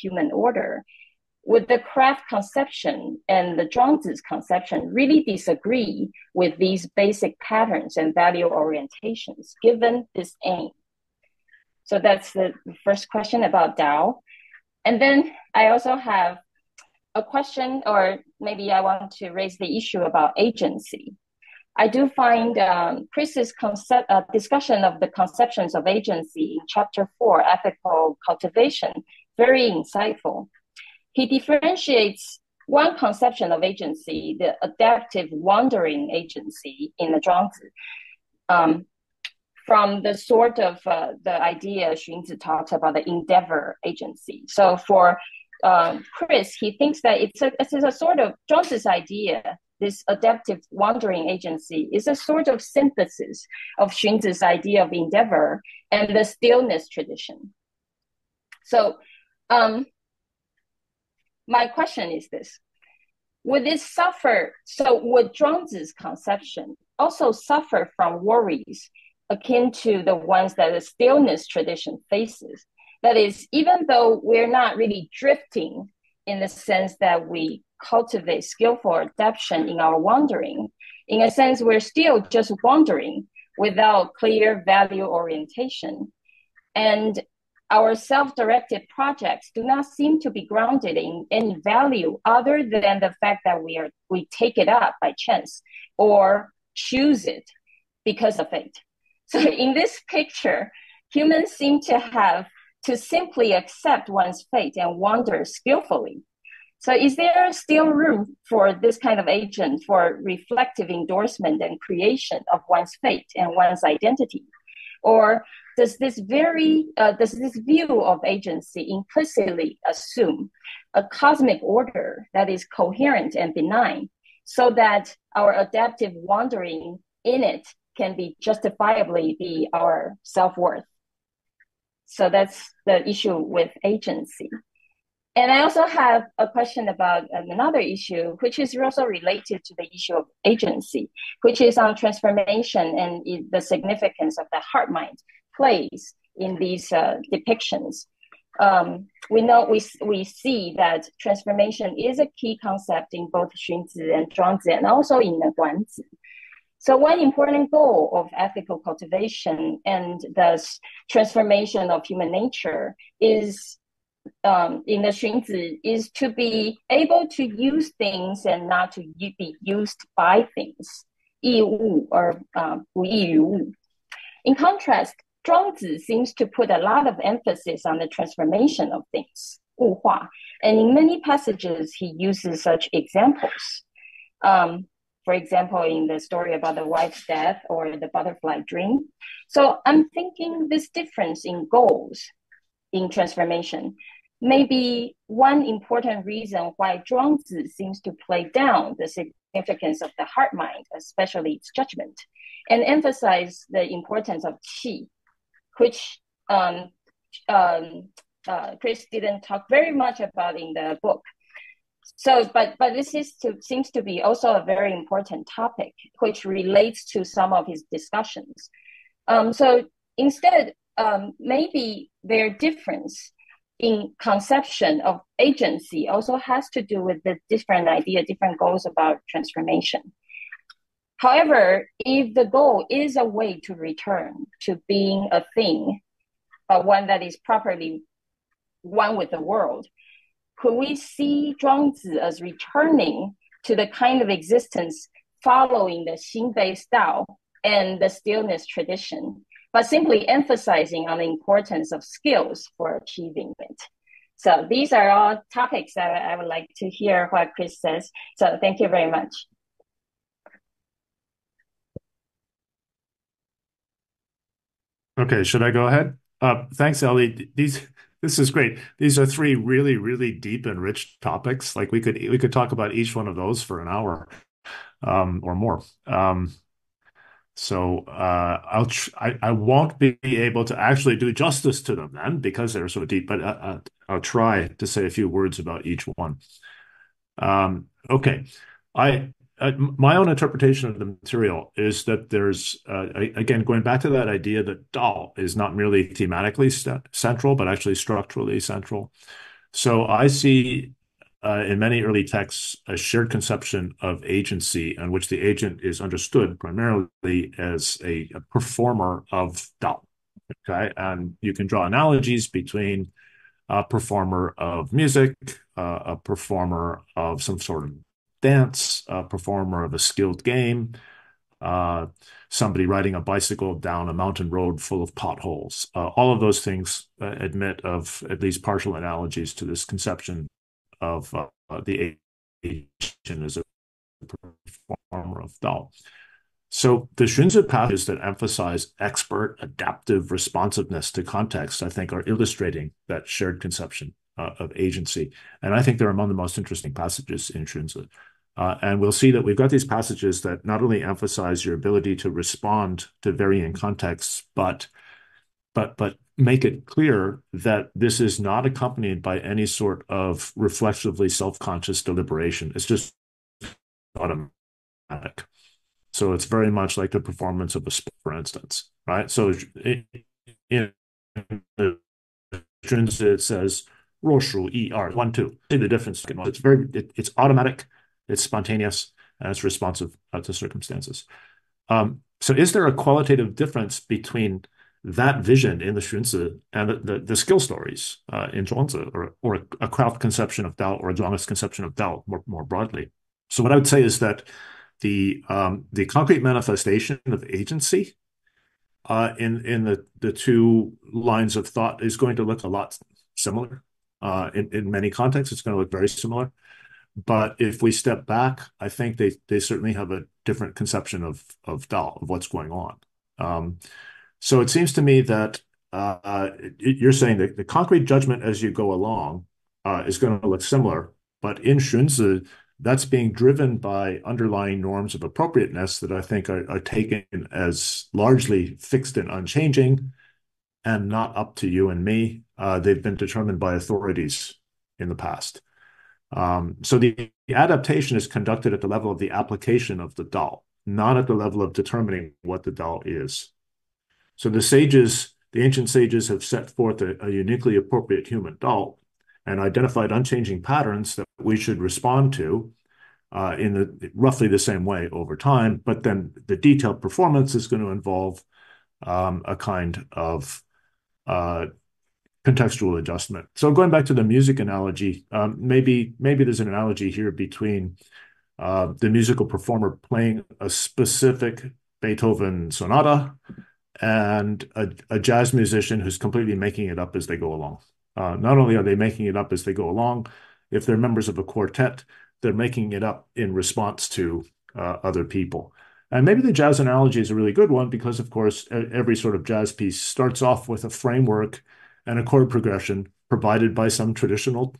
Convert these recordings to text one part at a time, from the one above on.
human order, would the craft conception and the Zhuangzi's conception really disagree with these basic patterns and value orientations given this aim? So that's the first question about Dao. And then I also have a question, or maybe I want to raise the issue about agency. I do find Chris's discussion of the conceptions of agency in Chapter 4, Ethical Cultivation, very insightful. He differentiates one conception of agency, the adaptive wandering agency in the Zhuangzi, from the sort of the idea Xunzi talks about, the endeavor agency. So for Chris, he thinks that it's a sort of Zhuangzi's idea. This adaptive wandering agency is a sort of synthesis of Xunzi's idea of endeavor and the stillness tradition. So my question is this: would Zhuangzi's conception also suffer from worries akin to the ones that the stillness tradition faces? That is, even though we're not really drifting in the sense that we cultivate skillful adaptation in our wandering, in a sense, we're still just wandering without clear value orientation. And our self-directed projects do not seem to be grounded in any value other than the fact that we take it up by chance or choose it because of fate. So in this picture, humans seem to have to simply accept one's fate and wander skillfully. So is there still room for this kind of agent for reflective endorsement and creation of one's fate and one's identity? Or does this view of agency implicitly assume a cosmic order that is coherent and benign, so that our adaptive wandering in it can be justifiably be our self-worth? So that's the issue with agency. And I also have a question about another issue, which is also related to the issue of agency, which is on transformation and the significance of the heart-mind plays in these depictions. We see that transformation is a key concept in both Xunzi and Zhuangzi, and also in the Guanzi. So one important goal of ethical cultivation and thus transformation of human nature is, in the Xunzi, is to be able to use things and not to be used by things, 义物 or 不异于物. In contrast, Zhuangzi seems to put a lot of emphasis on the transformation of things, 物化, and in many passages he uses such examples. For example, in the story about the wife's death or the butterfly dream. So I'm thinking this difference in goals in transformation may be one important reason why Zhuangzi seems to play down the significance of the heart-mind, especially its judgment, and emphasize the importance of qi, which Chris didn't talk very much about in the book. So, but this seems to be also a very important topic, which relates to some of his discussions. So instead, maybe their difference in conception of agency also has to do with the different goals about transformation. However, if the goal is a way to return to being a thing, one that is properly one with the world, could we see Zhuangzi as returning to the kind of existence following the Xin-based Dao and the stillness tradition, but simply emphasizing on the importance of skills for achieving it? So these are all topics that I would like to hear what Chris says. So thank you very much. Okay, should I go ahead? Thanks, Ellie. This is great. These are three really, really deep and rich topics. Like we could talk about each one of those for an hour or more. So I won't be able to actually do justice to them then because they're so deep, but I'll try to say a few words about each one. Okay. My own interpretation of the material is that there's, again, going back to that idea that Dao is not merely thematically central, but actually structurally central. So I see in many early texts a shared conception of agency in which the agent is understood primarily as a performer of Dao. Okay, and you can draw analogies between a performer of music, a performer of some sort of dance, a performer of a skilled game, somebody riding a bicycle down a mountain road full of potholes. All of those things admit of at least partial analogies to this conception of the agent as a performer of Dao. So the Xunzi passages that emphasize expert adaptive responsiveness to context, I think, are illustrating that shared conception of agency. And I think they're among the most interesting passages in Xunzi. And we'll see that we've got these passages that not only emphasize your ability to respond to varying contexts, but make it clear that this is not accompanied by any sort of reflexively self-conscious deliberation. It's just automatic. So it's very much like the performance of a sport, for instance, right? So in the Xunzi, it says, 若属一二, 1, 2. See the difference. It's automatic, it's spontaneous, and it's responsive to circumstances. So is there a qualitative difference between that vision in the Xunzi and the skill stories in Zhuangzi, or a craft conception of Dao, or a Zhuangzi conception of Dao more broadly? So what I would say is that the concrete manifestation of agency in the two lines of thought is going to look a lot similar. In many contexts, it's going to look very similar. But if we step back, I think they certainly have a different conception of Dao, of what's going on. So it seems to me that you're saying that the concrete judgment as you go along is going to look similar, but in Xunzi, that's being driven by underlying norms of appropriateness that I think are taken as largely fixed and unchanging and not up to you and me. They've been determined by authorities in the past. So the adaptation is conducted at the level of the application of the Dao, not at the level of determining what the Dao is. So the ancient sages have set forth a uniquely appropriate human Dao and identified unchanging patterns that we should respond to in roughly the same way over time. But then the detailed performance is going to involve a kind of contextual adjustment. So going back to the music analogy, maybe there's an analogy here between the musical performer playing a specific Beethoven sonata and a jazz musician who's completely making it up as they go along. Not only are they making it up as they go along, if they're members of a quartet, they're making it up in response to other people. And maybe the jazz analogy is a really good one because, of course, every sort of jazz piece starts off with a framework and a chord progression provided by some traditional,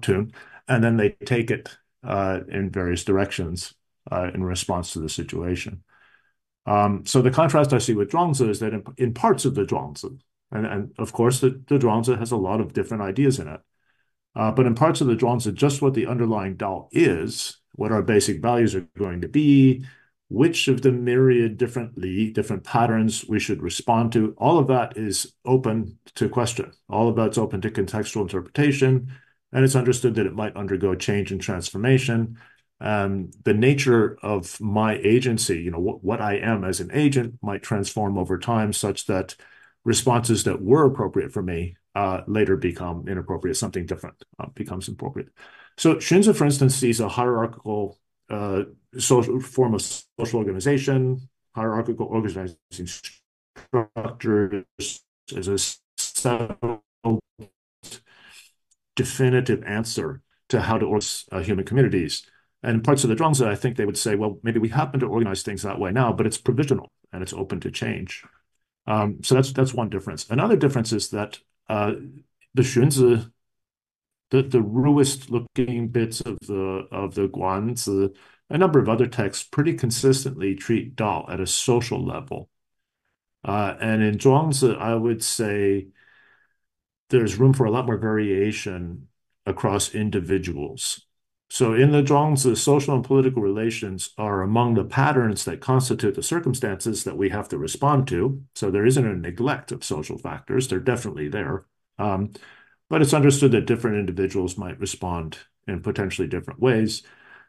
tune, and then they take it in various directions in response to the situation. So the contrast I see with Zhuangzi is that in parts of the Zhuangzi, and of course the Zhuangzi has a lot of different ideas in it, but in parts of the Zhuangzi, just what the underlying Dao is, what our basic values are going to be, which of the myriad different patterns we should respond to, all of that is open to question. All of that's open to contextual interpretation, and it's understood that it might undergo change and transformation. The nature of my agency, what I am as an agent, might transform over time such that responses that were appropriate for me later become inappropriate. Something different becomes appropriate. So Xunzi, for instance, sees a hierarchical form of social organization, hierarchical organizing structures as a settled, definitive answer to how to organize human communities. And in parts of the Zhuangzi, I think they would say, well, maybe we happen to organize things that way now, but it's provisional and it's open to change. So that's one difference. Another difference is that the Xunzi, the Ruist looking bits of the Guanzi, a number of other texts pretty consistently treat Dao at a social level. And in Zhuangzi, I would say there's room for a lot more variation across individuals. So in the Zhuangzi, social and political relations are among the patterns that constitute the circumstances that we have to respond to. So there isn't a neglect of social factors. They're definitely there. but it's understood that different individuals might respond in potentially different ways.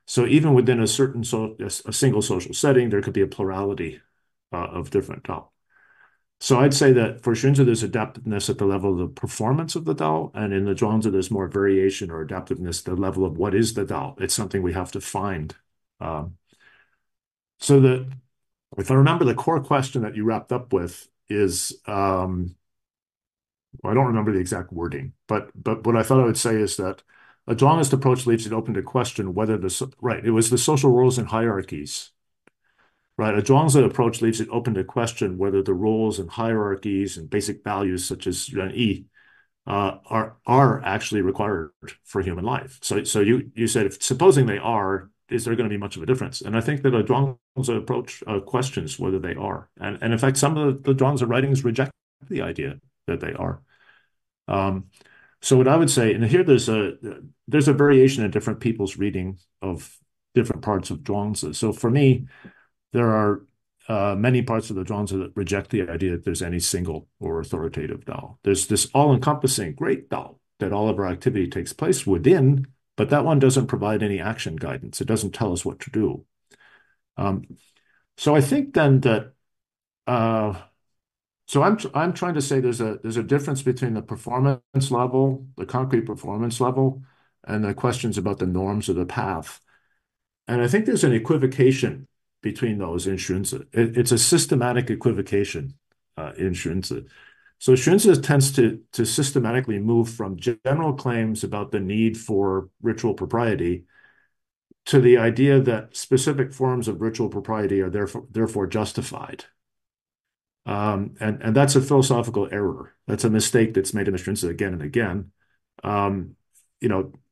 So even within a single social setting, there could be a plurality of different Dao. So I'd say that for Xunzi, there's adaptiveness at the level of the performance of the Dao, and in the Zhuangzi, there's more variation or adaptiveness at the level of what is the Dao. It's something we have to find. So if I remember, the core question that you wrapped up with is, well, I don't remember the exact wording, but what I thought I would say is that a Zhuangist approach leaves it open to question whether it was the social roles and hierarchies. Right, a Zhuangzi approach leaves it open to question whether the roles and hierarchies and basic values such as Renyi are actually required for human life. So you said, supposing they are, is there going to be much of a difference? And I think that a Zhuangzi approach questions whether they are, and in fact, some of the Zhuangzi writings reject the idea that they are. So what I would say, and here there's a variation in different people's reading of different parts of Zhuangzi. So for me, there are many parts of the Zhuangzi that reject the idea that there's any single or authoritative Dao. There's this all-encompassing great Dao that all of our activity takes place within, but that one doesn't provide any action guidance. It doesn't tell us what to do. So I think then that, so I'm trying to say there's a difference between the performance level, the concrete performance level, and the questions about the norms of the path. And I think there's an equivocation between those in Xunzi. It's a systematic equivocation in Xunzi. So Xunzi tends to systematically move from general claims about the need for ritual propriety to the idea that specific forms of ritual propriety are therefore justified. And that's a philosophical error. That's a mistake that's made in the Xunzi again and again.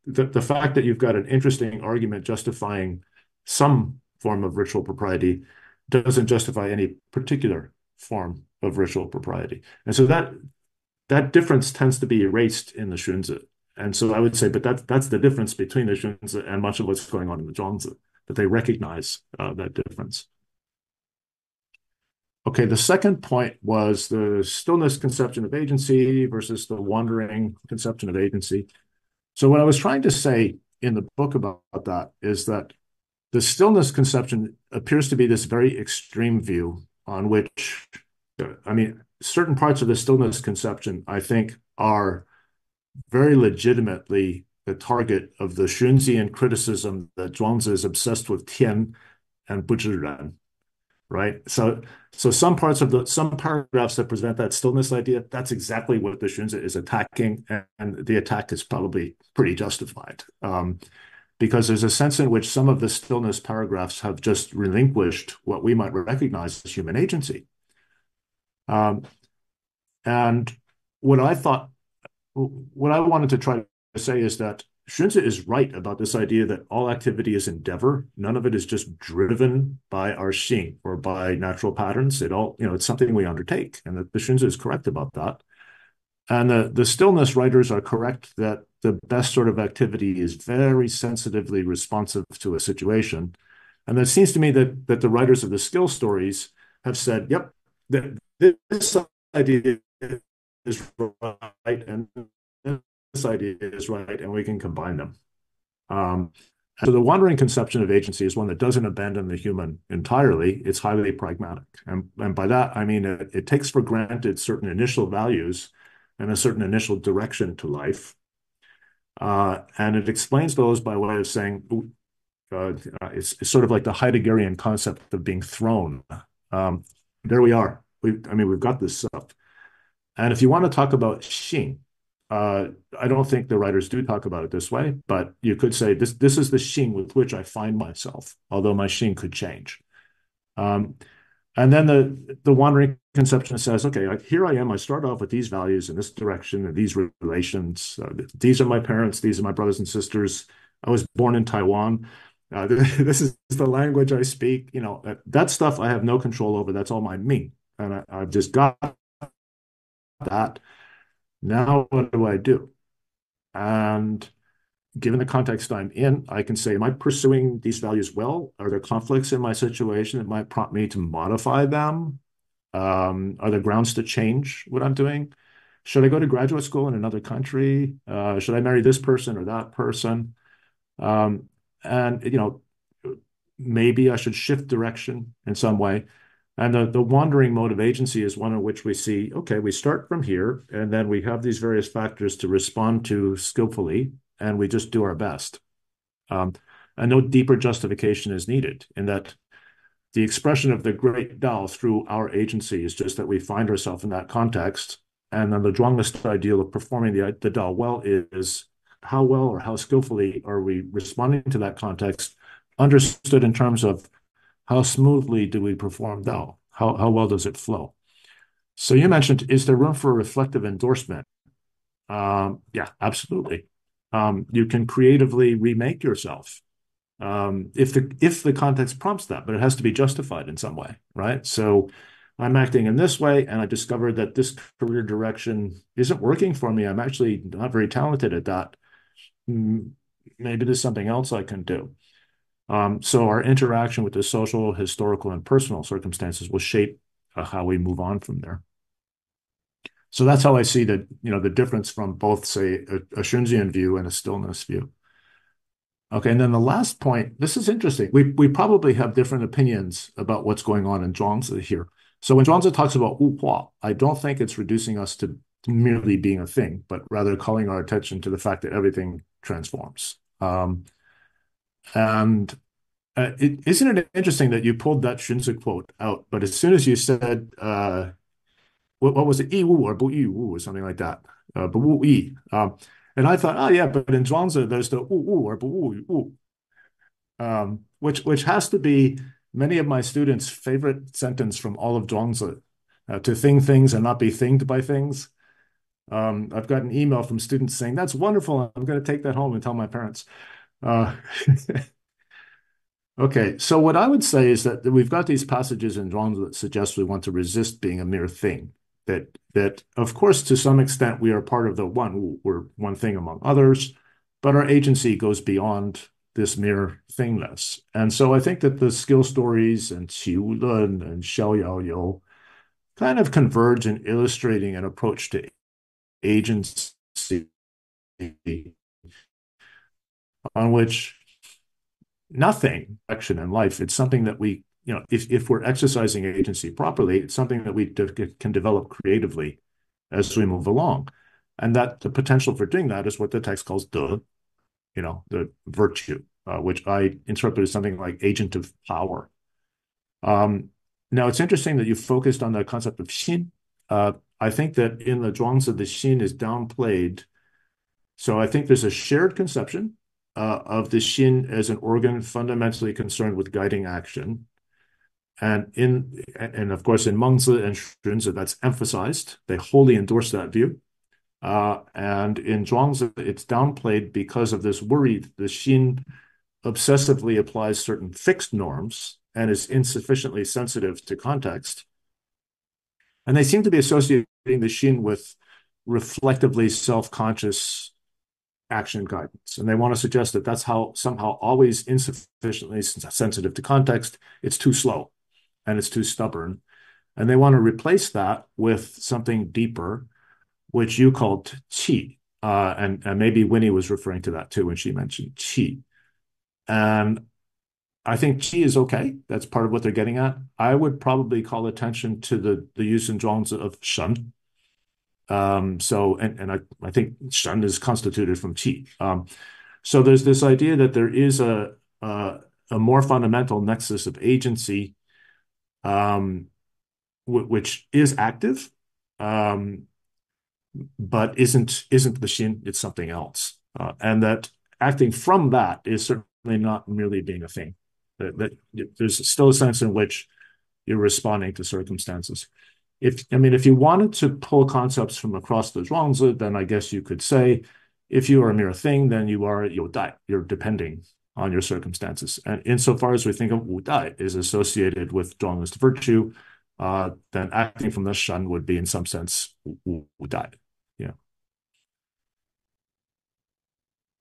The fact that you've got an interesting argument justifying some form of ritual propriety doesn't justify any particular form of ritual propriety. And so that difference tends to be erased in the Xunzi. And so I would say, but that's the difference between the Xunzi and much of what's going on in the Zhuangzi, that they recognize that difference. Okay, the second point was the stillness conception of agency versus the wandering conception of agency. So what I was trying to say in the book about that is that the stillness conception appears to be this very extreme view on which, certain parts of the stillness conception, I think, are very legitimately the target of the Xunzian criticism that Zhuangzi is obsessed with Tian and Buzhiren, right? So some paragraphs that present that stillness idea, that's exactly what the Xunzi is attacking, and the attack is probably pretty justified. Because there's a sense in which some of the stillness paragraphs have just relinquished what we might recognize as human agency. And what I wanted to try to say is that Xunzi is right about this idea that all activity is endeavor. None of it is just driven by our xing or by natural patterns. It's something we undertake, and the Xunzi is correct about that. And the stillness writers are correct that the best sort of activity is very sensitively responsive to a situation. And it seems to me that the writers of the skill stories have said, yep, this idea is right, and this idea is right, and we can combine them. So the wandering conception of agency is one that doesn't abandon the human entirely. It's highly pragmatic. And by that, I mean, it takes for granted certain initial values and a certain initial direction to life. And it explains those by way of saying, it's sort of like the Heideggerian concept of being thrown. There we are. We've got this stuff. And if you want to talk about xing, I don't think the writers do talk about it this way, but you could say this is the xing with which I find myself, although my xing could change. And then the wandering conception says, okay, here I am. I start off with these values in this direction and these relations. These are my parents. These are my brothers and sisters. I was born in Taiwan. This is the language I speak. That stuff I have no control over. That's all my Ming. And I've just got that. Now what do I do? And given the context I'm in, I can say, am I pursuing these values well? Are there conflicts in my situation that might prompt me to modify them? Are there grounds to change what I'm doing? Should I go to graduate school in another country? Should I marry this person or that person? And, maybe I should shift direction in some way. And the wandering mode of agency is one in which we see, okay, we start from here, and then we have these various factors to respond to skillfully, and we just do our best. And no deeper justification is needed in that the expression of the great Tao through our agency is just that we find ourselves in that context. And then the Zhuangzi ideal of performing the Tao well is how well or how skillfully are we responding to that context, understood in terms of how smoothly do we perform Tao? How well does it flow? So you mentioned, is there room for reflective endorsement? Yeah, absolutely. You can creatively remake yourself if the context prompts that, but it has to be justified in some way, right? So I'm acting in this way, and I discovered that this career direction isn't working for me. I'm actually not very talented at that. Maybe there's something else I can do. So our interaction with the social, historical, and personal circumstances will shape how we move on from there. So that's how I see the difference from both, say, a Shunzian view and a stillness view. Okay, and then the last point, this is interesting. We probably have different opinions about what's going on in Zhuangzi here. So when Zhuangzi talks about Wu Hua, I don't think it's reducing us to merely being a thing, but rather calling our attention to the fact that everything transforms. And isn't it interesting that you pulled that Xunzi quote out, but as soon as you said, what was it, 义务 or 不义务 or something like that, 不务义, and I thought, oh yeah, but in Zhuangzi there's the 务务 or 不务务, which has to be many of my students' favorite sentence from all of Zhuangzi, to thing things and not be thinged by things. I've got an email from students saying, that's wonderful, I'm going to take that home and tell my parents. Okay, so what I would say is that we've got these passages in Zhuangzi that suggest we want to resist being a mere thing. That of course, to some extent, we are part of the one. We're one thing among others, but our agency goes beyond this mere thingness. And so I think that the skill stories and Qi Lun and Xiao Yao You kind of converge in illustrating an approach to agency on which nothing action in life. It's something that we, if we're exercising agency properly, it's something that we can develop creatively as we move along. And that the potential for doing that is what the text calls the virtue, which I interpret as something like agent of power. Now, it's interesting that you focused on the concept of xin. I think that in the Zhuangzi, the xin is downplayed. So I think there's a shared conception of the xin as an organ fundamentally concerned with guiding action. And of course, in Mengzi and Xunzi, that's emphasized. They wholly endorse that view. And in Zhuangzi, it's downplayed because of this worry that the xin obsessively applies certain fixed norms and is insufficiently sensitive to context. And they seem to be associating the xin with reflectively self-conscious action guidance. And they want to suggest that that's how somehow always insufficiently sensitive to context. It's too slow and it's too stubborn. And they want to replace that with something deeper, which you called qi. And maybe Winnie was referring to that too when she mentioned qi. And I think qi is okay. That's part of what they're getting at. I would probably call attention to the use in Zhuangzi of shen. I think shen is constituted from qi. So there's this idea that there is a more fundamental nexus of agency, which is active, but isn't the xin. It's something else, and that acting from that is certainly not merely being a thing. That there's still a sense in which you're responding to circumstances. If you wanted to pull concepts from across the Zhuangzi, then I guess you could say, if you are a mere thing, then you are Youdai. You're depending on your circumstances. And insofar as we think of Wudai is associated with Zhuangzi's virtue, then acting from the shen would be in some sense Wudai. Yeah.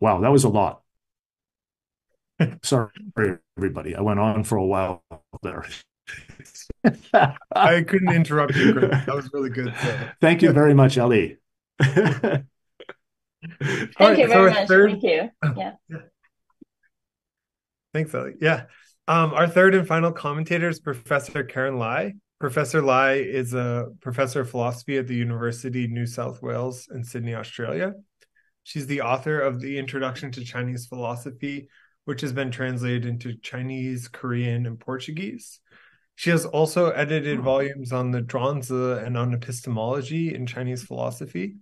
Wow, that was a lot. Sorry, everybody. I went on for a while there. I couldn't interrupt you, Chris. That was really good. Thank you very much, Ali. Thank you very our much. third, Thank you. Yeah. Thanks, Ellie. Yeah. Our third and final commentator is Professor Karen Lai. Professor Lai is a professor of philosophy at the University of New South Wales in Sydney, Australia. She's the author of The Introduction to Chinese Philosophy, which has been translated into Chinese, Korean, and Portuguese. She has also edited volumes on the Zhuangzi and on epistemology in Chinese philosophy.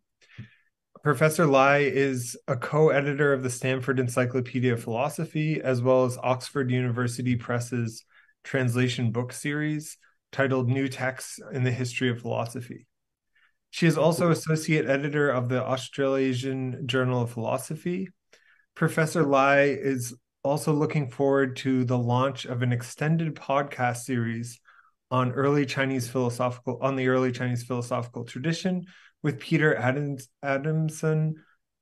Professor Lai is a co-editor of the Stanford Encyclopedia of Philosophy, as well as Oxford University Press's translation book series titled New Texts in the History of Philosophy. She is also associate editor of the Australasian Journal of Philosophy. Professor Lai is also looking forward to the launch of an extended podcast series on the early Chinese philosophical tradition with Peter Adamson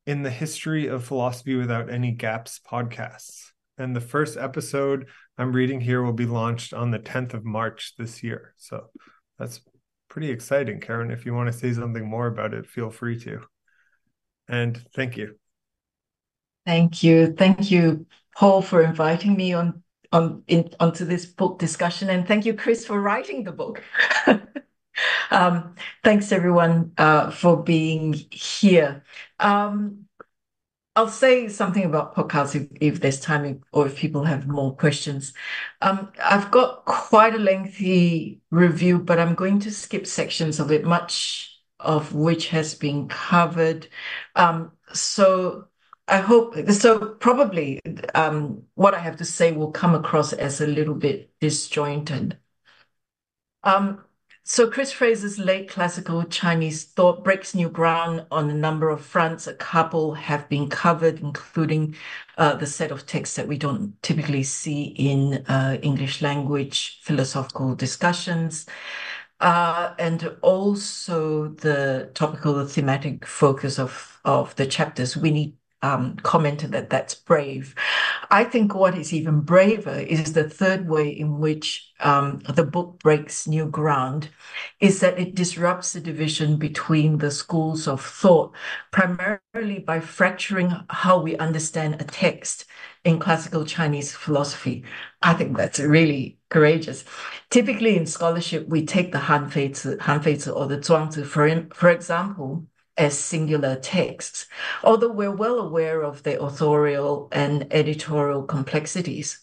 in the History of Philosophy Without Any Gaps podcasts. And the first episode I'm reading here will be launched on the 10th of March this year. So that's pretty exciting. Karen, if you want to say something more about it, feel free to. And thank you. Thank you. Thank you, Paul, for inviting me onto this book discussion. And thank you, Chris, for writing the book. Thanks, everyone, for being here. I'll say something about podcasts if there's time or if people have more questions. I've got quite a lengthy review, but I'm going to skip sections of it, much of which has been covered. So I hope, probably what I have to say will come across as a little bit disjointed. So Chris Fraser's late classical Chinese thought breaks new ground on a number of fronts. A couple have been covered, including the set of texts that we don't typically see in English language philosophical discussions, and also the topical, the thematic focus of the chapters. Winnie commented that that's brave. I think what is even braver is the third way in which the book breaks new ground, is that it disrupts the division between the schools of thought, primarily by fracturing how we understand a text in classical Chinese philosophy. I think that's really courageous. Typically in scholarship, we take the Hanfeizi or the Zhuangzi, for example, as singular texts, although we're well aware of their authorial and editorial complexities.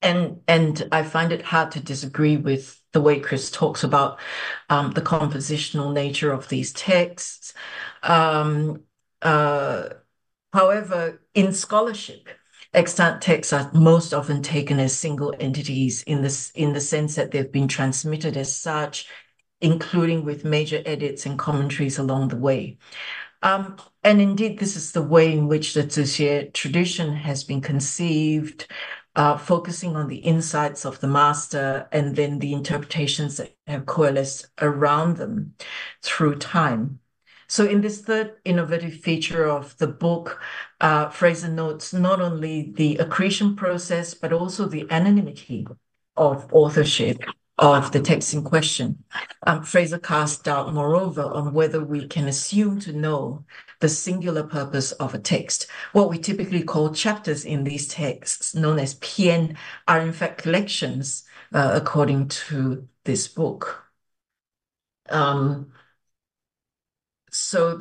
And I find it hard to disagree with the way Chris talks about the compositional nature of these texts. However, in scholarship, extant texts are most often taken as single entities in the sense that they've been transmitted as such, including with major edits and commentaries along the way. And indeed, this is the way in which the Zhuxie tradition has been conceived, focusing on the insights of the master and then the interpretations that have coalesced around them through time. So in this third innovative feature of the book, Fraser notes not only the accretion process, but also the anonymity of authorship of the text in question. Fraser casts doubt, moreover, on whether we can assume to know the singular purpose of a text. What we typically call chapters in these texts, known as pian, are in fact collections, according to this book. So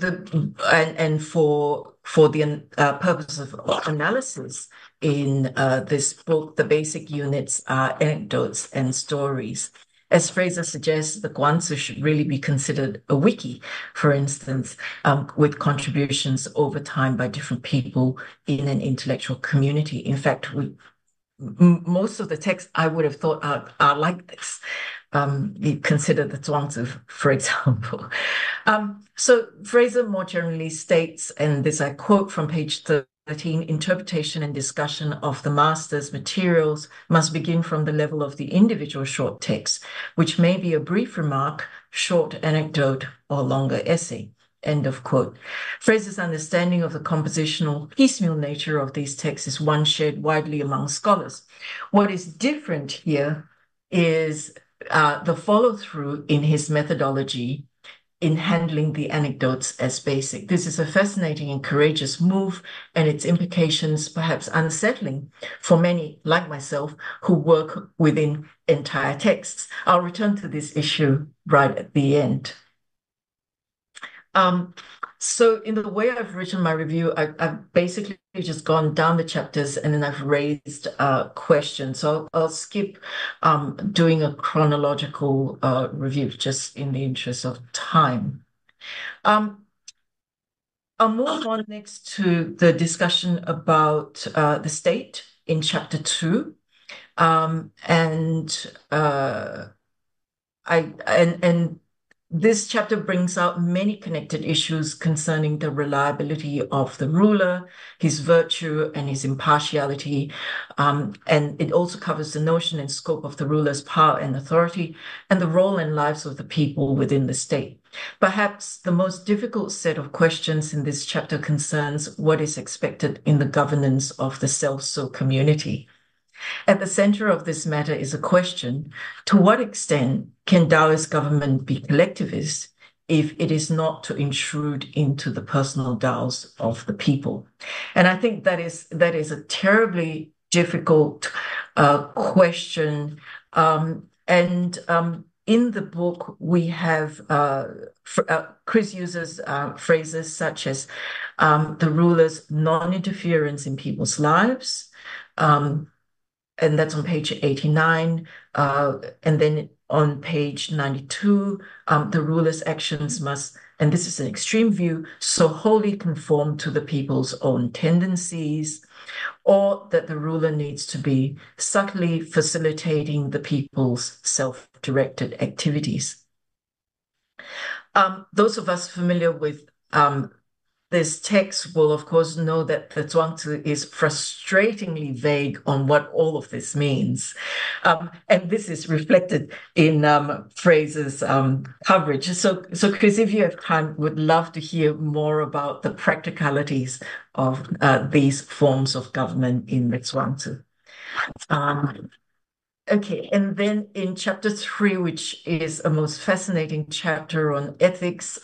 for the purpose of analysis in this book, the basic units are anecdotes and stories. As Fraser suggests, the Guanzi should really be considered a wiki, for instance, with contributions over time by different people in an intellectual community. In fact, most of the texts I would have thought are like this. You consider the Zhuangzi, for example. So Fraser more generally states, and this I quote from page 13, interpretation and discussion of the master's materials must begin from the level of the individual short text, which may be a brief remark, short anecdote, or longer essay. End of quote. Fraser's understanding of the compositional piecemeal nature of these texts is one shared widely among scholars. What is different here is the follow-through in his methodology in handling the anecdotes as basic. This is a fascinating and courageous move, and its implications perhaps unsettling for many, like myself, who work within entire texts. I'll return to this issue right at the end. So in the way I've written my review, I've basically just gone down the chapters and then I've raised questions. So I'll skip doing a chronological review just in the interest of time. I'll move on next to the discussion about the state in chapter 2. This chapter brings out many connected issues concerning the reliability of the ruler, his virtue, and his impartiality. And it also covers the notion and scope of the ruler's power and authority, and the role and lives of the people within the state. Perhaps the most difficult set of questions in this chapter concerns what is expected in the governance of the self-so community. At the center of this matter is a question: to what extent can Taoist government be collectivist if it is not to intrude into the personal Taos of the people? And I think that is a terribly difficult question. In the book, we have Chris uses phrases such as the ruler's non-interference in people's lives, and that's on page 89. And then on page 92, the ruler's actions must, and this is an extreme view, so wholly conform to the people's own tendencies, or that the ruler needs to be subtly facilitating the people's self-directed activities. Those of us familiar with this text will, of course, know that the Zhuangzi is frustratingly vague on what all of this means. And this is reflected in Fraser's coverage. So, Chris, if you have time, would love to hear more about the practicalities of these forms of government in the Zhuangzi. Okay, and then in chapter 3, which is a most fascinating chapter on ethics,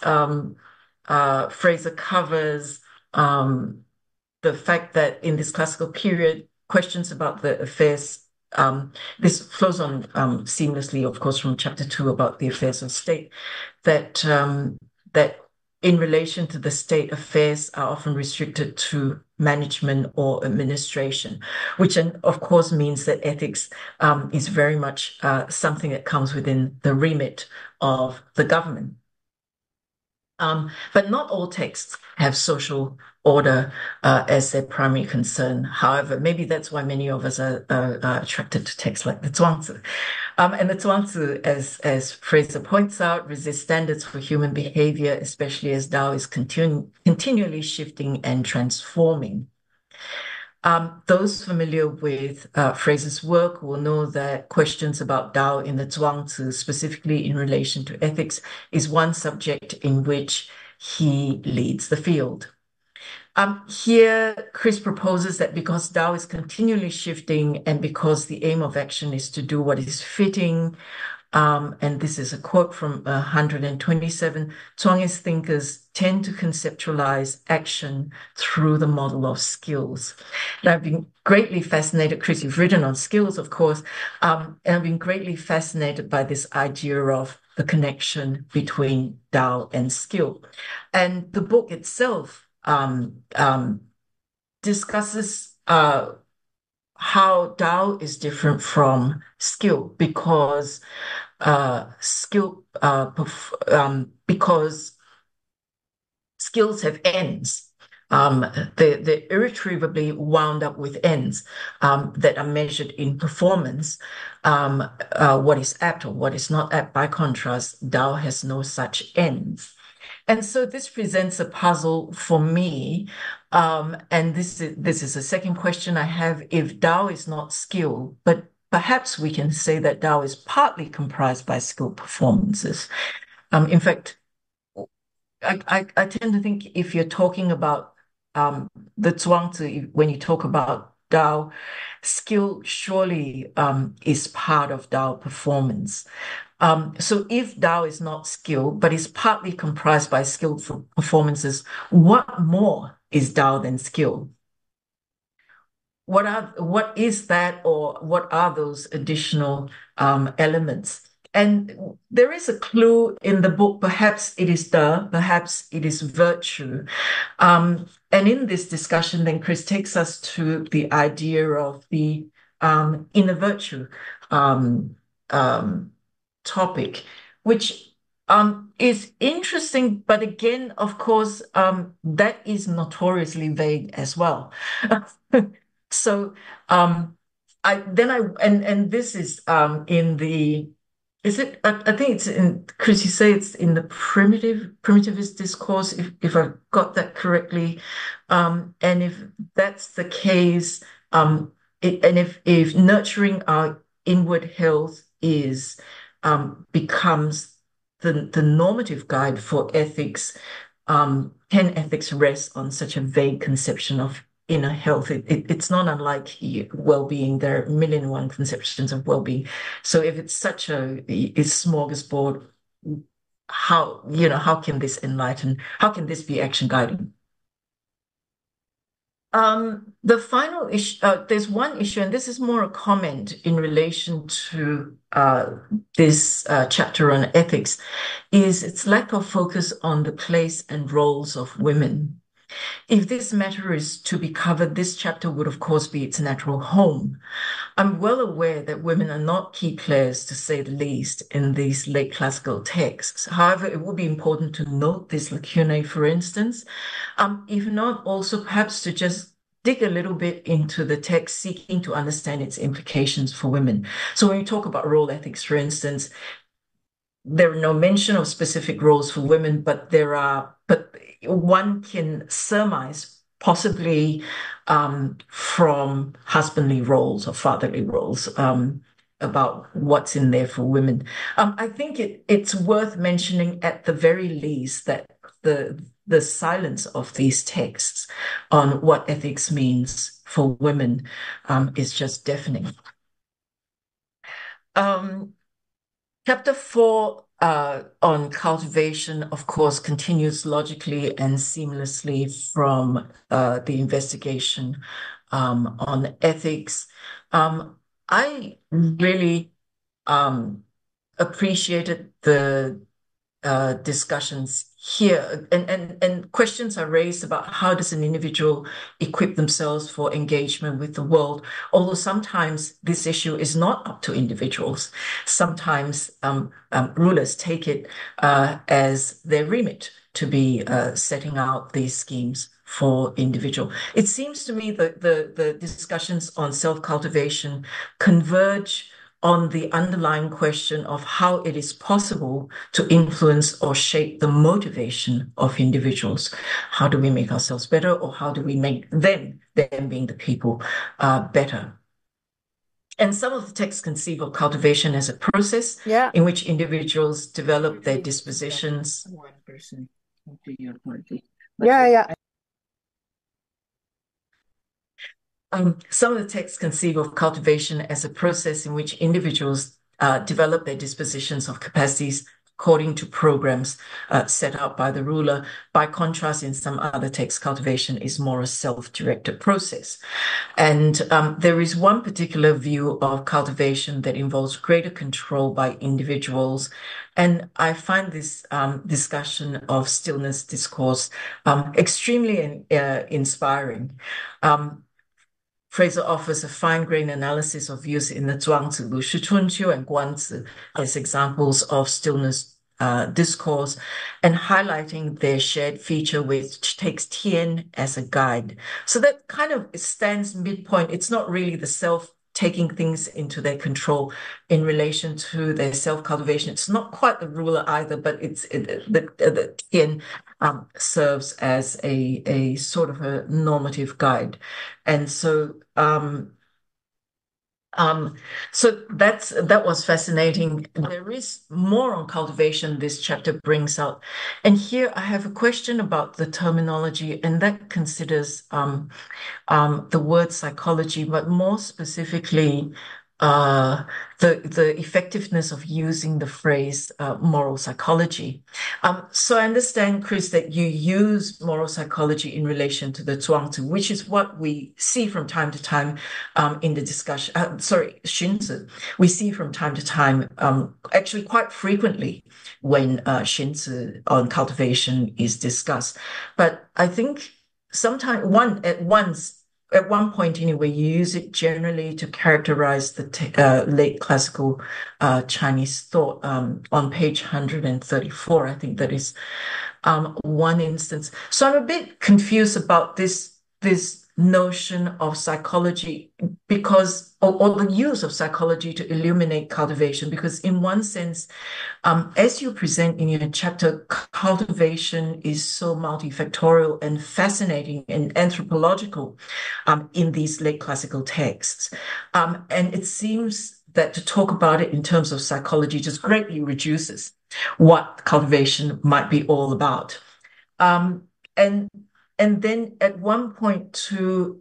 Fraser covers the fact that in this classical period, questions about the affairs, this flows on seamlessly, of course, from chapter 2 about the affairs of state, that in relation to the state, affairs are often restricted to management or administration, which of course means that ethics is very much something that comes within the remit of the government. But not all texts have social order as their primary concern. However, maybe that's why many of us are attracted to texts like the Zhuangzi. And the Zhuangzi, as Fraser points out, resists standards for human behavior, especially as Tao is continually shifting and transforming. Those familiar with Fraser's work will know that questions about Tao in the Zhuangzi, specifically in relation to ethics, is one subject in which he leads the field. Here, Chris proposes that because Tao is continually shifting and because the aim of action is to do what is fitting, and this is a quote from 127, Zhuangzi thinkers tend to conceptualize action through the model of skills. And I've been greatly fascinated, Chris, you've written on skills, of course, and I've been greatly fascinated by this idea of the connection between Tao and skill. And the book itself discusses how Tao is different from skill because because skills have ends. They're irretrievably wound up with ends that are measured in performance. What is apt or what is not apt. By contrast, Tao has no such ends. And so this presents a puzzle for me. And this is a second question I have. If Tao is not skill, but perhaps we can say that Tao is partly comprised by skill performances. In fact, I tend to think if you're talking about the Zhuangzi, when you talk about Tao, skill surely is part of Tao performance. So if Tao is not skill, but is partly comprised by skillful performances, what more is Tao than skill? What is that, or what are those additional elements? And there is a clue in the book. Perhaps it is perhaps it is virtue. And in this discussion, then Chris takes us to the idea of the inner virtue topic, which is interesting, but again, of course, that is notoriously vague as well. So this is in the, is it, I think it's in, Chris, you say it's in the primitivist discourse, if I've got that correctly. And if that's the case, and if nurturing our inward health is becomes the normative guide for ethics, can ethics rest on such a vague conception of inner health? It's not unlike well-being. There are a million and one conceptions of well-being. So if it's such a smorgasbord, how can this enlighten? How can this be action guiding? The final issue, there's one issue, and this is more a comment in relation to this chapter on ethics, is its lack of focus on the place and roles of women. If this matter is to be covered, this chapter would, of course, be its natural home. I'm well aware that women are not key players, to say the least, in these late classical texts. However, it would be important to note this lacunae, for instance, if not also perhaps to just dig a little bit into the text, seeking to understand its implications for women. So when you talk about role ethics, for instance, there are no mention of specific roles for women, but one can surmise, possibly from husbandly roles or fatherly roles, about what's in there for women. I think it's worth mentioning at the very least that the silence of these texts on what ethics means for women is just deafening. Chapter 4 on cultivation, of course, continues logically and seamlessly from the investigation on ethics. I really appreciated the discussions here, and questions are raised about how does an individual equip themselves for engagement with the world, although sometimes this issue is not up to individuals. Sometimes rulers take it as their remit to be setting out these schemes for individual. It seems to me that the discussions on self-cultivation converge on the underlying question of how it is possible to influence or shape the motivation of individuals. How do we make ourselves better, or how do we make them being the people, better? And some of the texts conceive of cultivation as a process in which individuals develop their dispositions. Some of the texts conceive of cultivation as a process in which individuals develop their dispositions of capacities according to programs set out by the ruler. By contrast, in some other texts, cultivation is more a self-directed process. And there is one particular view of cultivation that involves greater control by individuals. And I find this discussion of stillness discourse extremely inspiring. Fraser offers a fine-grained analysis of views in the Zhuangzi, Lu Shi Chunqiu, and Guanzi as examples of stillness discourse, and highlighting their shared feature, which takes Tian as a guide. So that kind of stands midpoint. It's not really the self taking things into their control in relation to their self-cultivation. It's not quite the ruler either, but the Tian serves as a sort of a normative guide. And so that was fascinating. There is more on cultivation this chapter brings out. And here I have a question about the terminology, and that considers the word psychology, but more specifically the effectiveness of using the phrase moral psychology. So I understand, Chris, that you use moral psychology in relation to the Zhuangzi, which is what we see from time to time in the discussion. Xunzi. We see from time to time, actually quite frequently, when Xunzi on cultivation is discussed. But I think sometimes at one point anyway, you use it generally to characterize the late classical Chinese thought. On page 134, I think that is one instance. So I'm a bit confused about this notion of psychology because, or the use of psychology to illuminate cultivation, because in one sense, as you present in your chapter, cultivation is so multifactorial and fascinating and anthropological in these late classical texts. And it seems that to talk about it in terms of psychology just greatly reduces what cultivation might be all about. And then at one point too,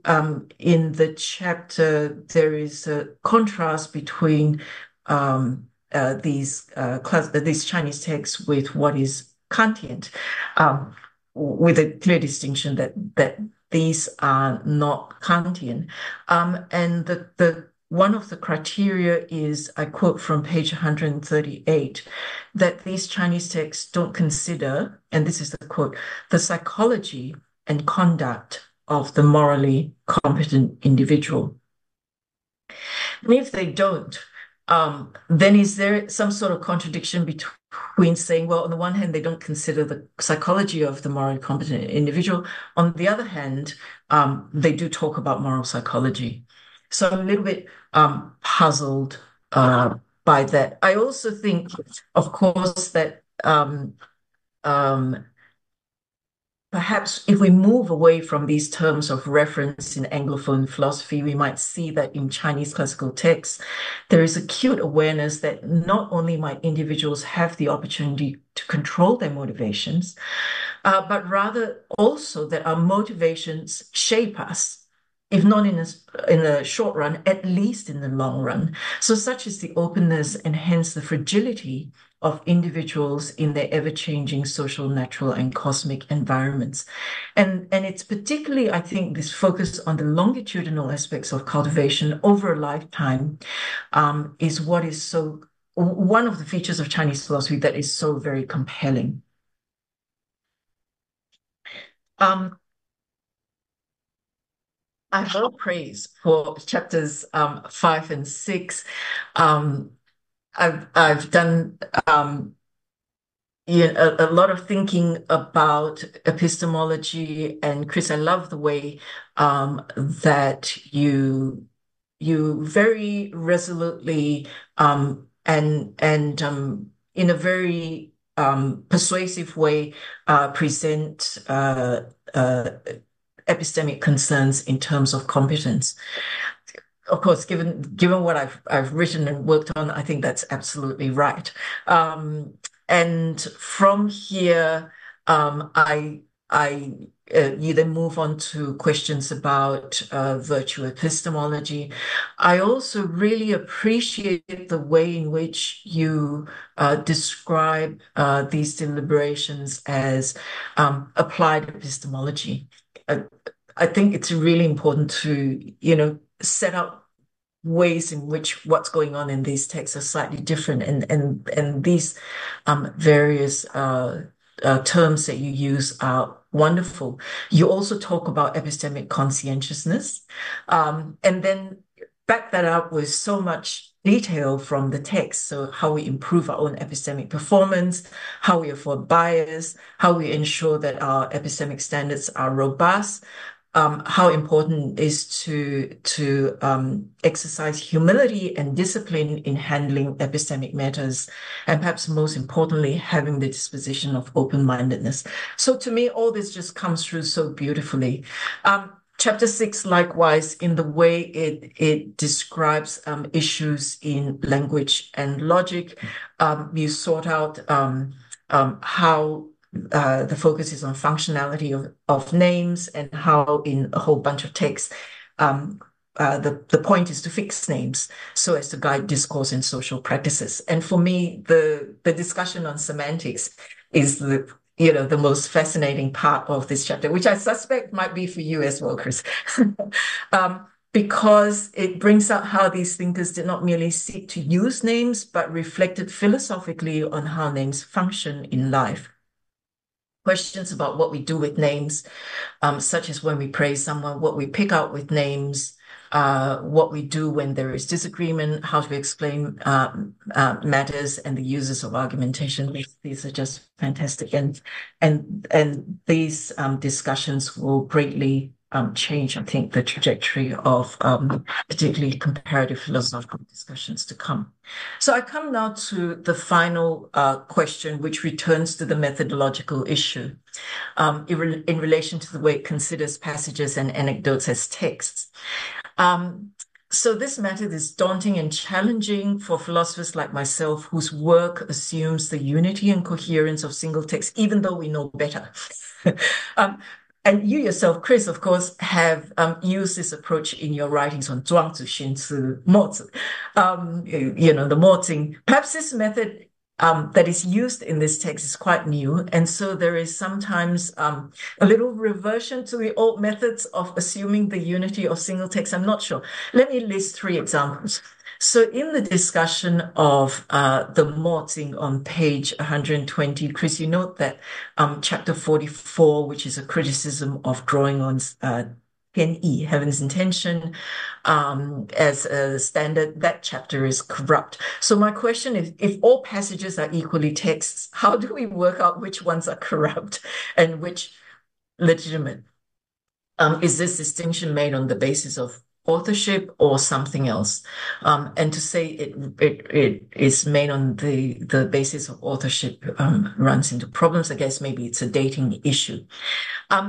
in the chapter, there is a contrast between these Chinese texts with what is Kantian, with a clear distinction that these are not Kantian. And the one of the criteria is, I quote from page 138, that these Chinese texts don't consider, and this is the quote, the psychology and conduct of the morally competent individual. And if they don't, then is there some sort of contradiction between saying, well, on the one hand, they don't consider the psychology of the morally competent individual. On the other hand, they do talk about moral psychology. So I'm a little bit puzzled by that. I also think, of course, that perhaps if we move away from these terms of reference in Anglophone philosophy, we might see that in Chinese classical texts, there is acute awareness that not only might individuals have the opportunity to control their motivations, but rather also that our motivations shape us, if not in a short run, at least in the long run. So such is the openness and hence the fragility of individuals in their ever-changing social, natural, and cosmic environments. And it's particularly, I think, this focus on the longitudinal aspects of cultivation over a lifetime is what is so, one of the features of Chinese philosophy that is so very compelling. I have no praise for chapters 5 and 6. I've done a lot of thinking about epistemology, and Chris, I love the way that you very resolutely and in a very persuasive way present epistemic concerns in terms of competence. Of course, given what I've written and worked on, I think that's absolutely right. And from here, you then move on to questions about virtue epistemology. I also really appreciate the way in which you describe these deliberations as applied epistemology. I think it's really important to, set up ways in which what's going on in these texts are slightly different, and these various terms that you use are wonderful. You also talk about epistemic conscientiousness, and then back that up with so much detail from the text. So how we improve our own epistemic performance, how we avoid bias, how we ensure that our epistemic standards are robust, how important it is to exercise humility and discipline in handling epistemic matters, and perhaps most importantly, having the disposition of open-mindedness. So to me, all this just comes through so beautifully. Chapter 6, likewise, in the way it describes issues in language and logic, you sort out how the focus is on functionality of names, and how in a whole bunch of texts, the point is to fix names so as to guide discourse and social practices. And for me, the discussion on semantics is the most fascinating part of this chapter, which I suspect might be for you as well, Chris. Because it brings out how these thinkers did not merely seek to use names, but reflected philosophically on how names function in life. Questions about what we do with names, such as when we praise someone, what we pick out with names, what we do when there is disagreement, how to explain matters, and the uses of argumentation. These are just fantastic, and these discussions will greatly change, I think, the trajectory of particularly comparative philosophical discussions to come. So I come now to the final question, which returns to the methodological issue in relation to the way it considers passages and anecdotes as texts. So this method is daunting and challenging for philosophers like myself, whose work assumes the unity and coherence of single text, even though we know better. And you yourself, Chris, of course, have used this approach in your writings on Zhuangzi, Xunzi, Mozi, the Mozing. Perhaps this method that is used in this text is quite new. And so there is sometimes a little reversion to the old methods of assuming the unity of single text. I'm not sure. Let me list 3 examples. So in the discussion of the Mozing on page 120, Chris, you note that chapter 44, which is a criticism of drawing on Tianyi, heaven's intention, as a standard, that chapter is corrupt. So my question is, if all passages are equally texts, how do we work out which ones are corrupt and which legitimate? Is this distinction made on the basis of authorship or something else? And to say it is made on the basis of authorship runs into problems. I guess maybe it's a dating issue.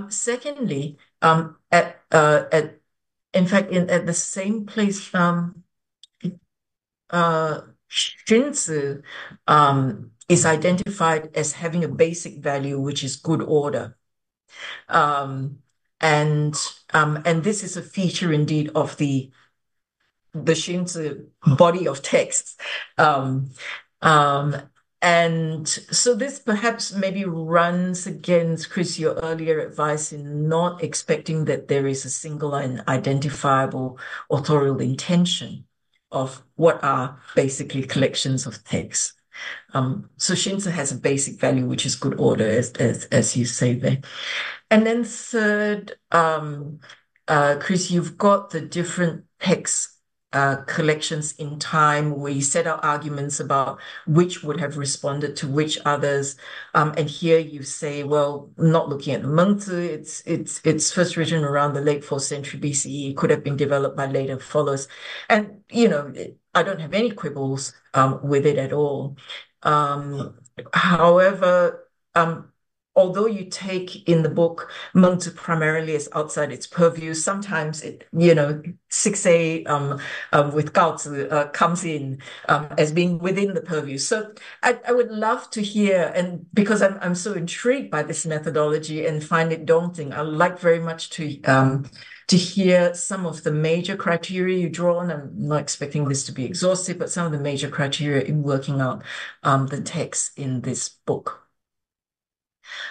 Secondly, at the same place, Xunzi is identified as having a basic value, which is good order. And this is a feature indeed of the Xunzi body of texts. And so this perhaps maybe runs against, Chris, your earlier advice in not expecting that there is a single and identifiable authorial intention of what are basically collections of texts. So Xunzi has a basic value, which is good order, as you say there. And then third, Chris, you've got the different text collections in time where you set out arguments about which would have responded to which others. And here you say, well, not looking at the Mengzi, it's first written around the late 4th century BCE, could have been developed by later followers. And, I don't have any quibbles with it at all. However, although you take in the book Mengzi primarily as outside its purview, sometimes it, 6a with Gaozi comes in as being within the purview. So I would love to hear, and because I'm so intrigued by this methodology and find it daunting, I would like very much to hear some of the major criteria you draw on. I'm not expecting this to be exhaustive, but some of the major criteria in working out the text in this book.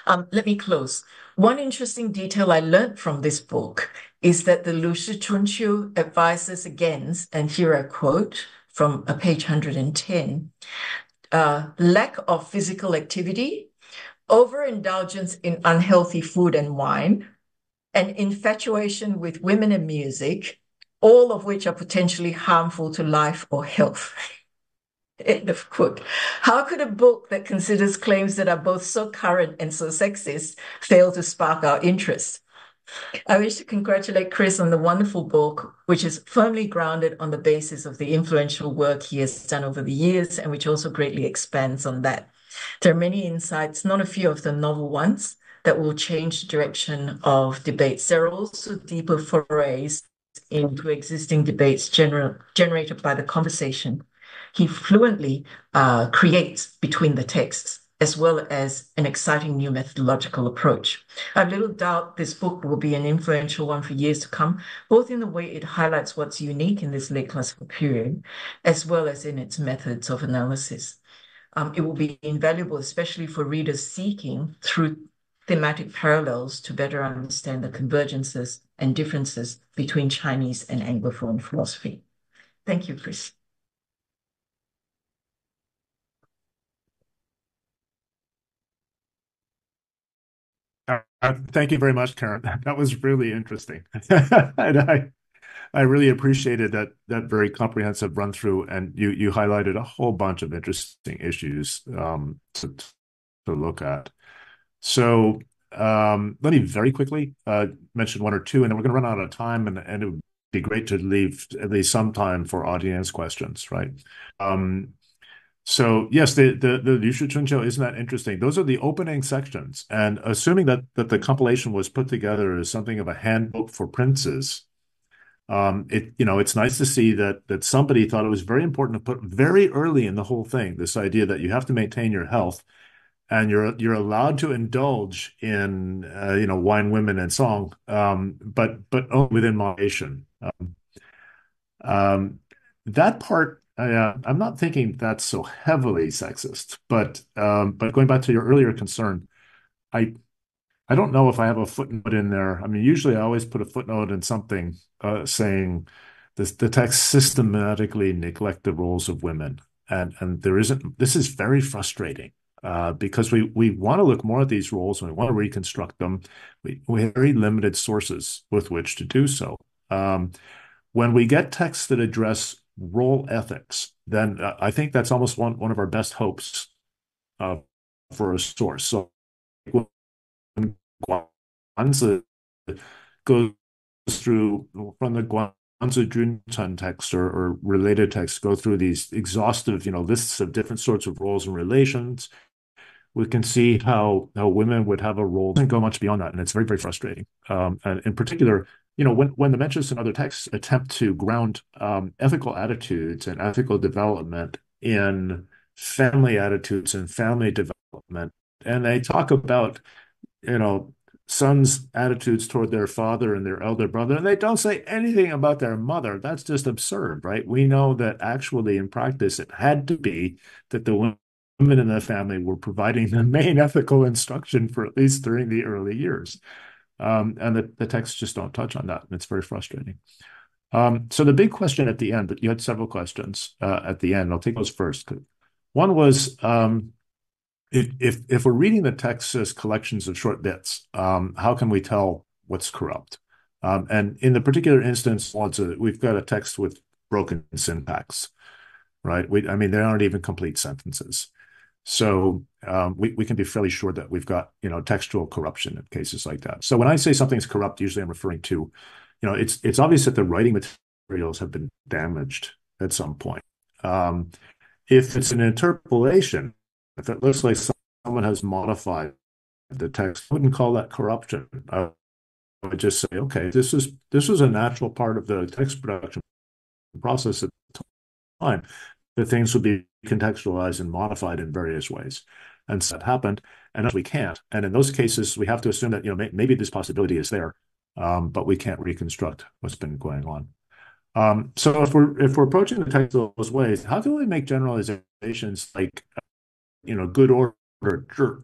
Let me close. One interesting detail I learned from this book is that the Lu Shi Chunqiu advises against, and here I quote from page 110, lack of physical activity, overindulgence in unhealthy food and wine, and infatuation with women and music, all of which are potentially harmful to life or health. End of quote. How could a book that considers claims that are both so current and so sexist fail to spark our interest? I wish to congratulate Chris on the wonderful book, which is firmly grounded on the basis of the influential work he has done over the years, and which also greatly expands on that. There are many insights, not a few of them novel ones, that will change the direction of debates. There are also deeper forays into existing debates generated by the conversation he fluently creates between the texts as well as an exciting new methodological approach. I have little doubt this book will be an influential one for years to come, both in the way it highlights what's unique in this late classical period, as well as in its methods of analysis. It will be invaluable, especially for readers seeking, through thematic parallels, to better understand the convergences and differences between Chinese and Anglophone philosophy. Thank you, Chris. Thank you very much, Karen. That was really interesting. And I really appreciated that very comprehensive run through, and you highlighted a whole bunch of interesting issues to look at. So let me very quickly mention one or two, and then we're going to run out of time, and it would be great to leave at least some time for audience questions, right? So yes, the Yushu Chunqiu, isn't that interesting? Those are the opening sections, and assuming that the compilation was put together as something of a handbook for princes, it's nice to see that somebody thought it was very important to put very early in the whole thing this idea that you have to maintain your health, and you're allowed to indulge in wine, women, and song, but only within moderation. That part. I'm not thinking that's so heavily sexist, but going back to your earlier concern, I don't know if I have a footnote in there. I mean, usually I always put a footnote in something saying the text systematically neglect the roles of women, and there isn't. This is very frustrating because we want to look more at these roles and we want to reconstruct them. We have very limited sources with which to do so. When we get texts that address role ethics, then I think that's almost one of our best hopes for a source. So when Guanzi goes through from the Guanzi Junchen text or related texts, go through these exhaustive lists of different sorts of roles and relations, we can see how women would have a role. It doesn't go much beyond that, and it's very, very frustrating. And in particular, when the Mencius and other texts attempt to ground ethical attitudes and ethical development in family attitudes and family development, and they talk about, sons' attitudes toward their father and their elder brother, and they don't say anything about their mother. That's just absurd, right? We know that actually in practice, it had to be that the women in the family were providing the main ethical instruction for at least during the early years. And the texts just don't touch on that, and it's very frustrating. So the big question at the end, but you had several questions at the end. I'll take those first. One was, if we're reading the text as collections of short bits, how can we tell what's corrupt? And in the particular instance, we've got a text with broken syntax, right? They aren't even complete sentences. So we can be fairly sure that we've got textual corruption in cases like that. So when I say something's corrupt, usually I'm referring to, it's obvious that the writing materials have been damaged at some point. If it's an interpolation, if it looks like someone has modified the text, I wouldn't call that corruption. I would just say, okay, this was a natural part of the text production process at the time. The things would be contextualized and modified in various ways. And so that happened, and we can't. And in those cases, we have to assume that maybe this possibility is there, but we can't reconstruct what's been going on. So if we're approaching the text those ways, how can we make generalizations like good order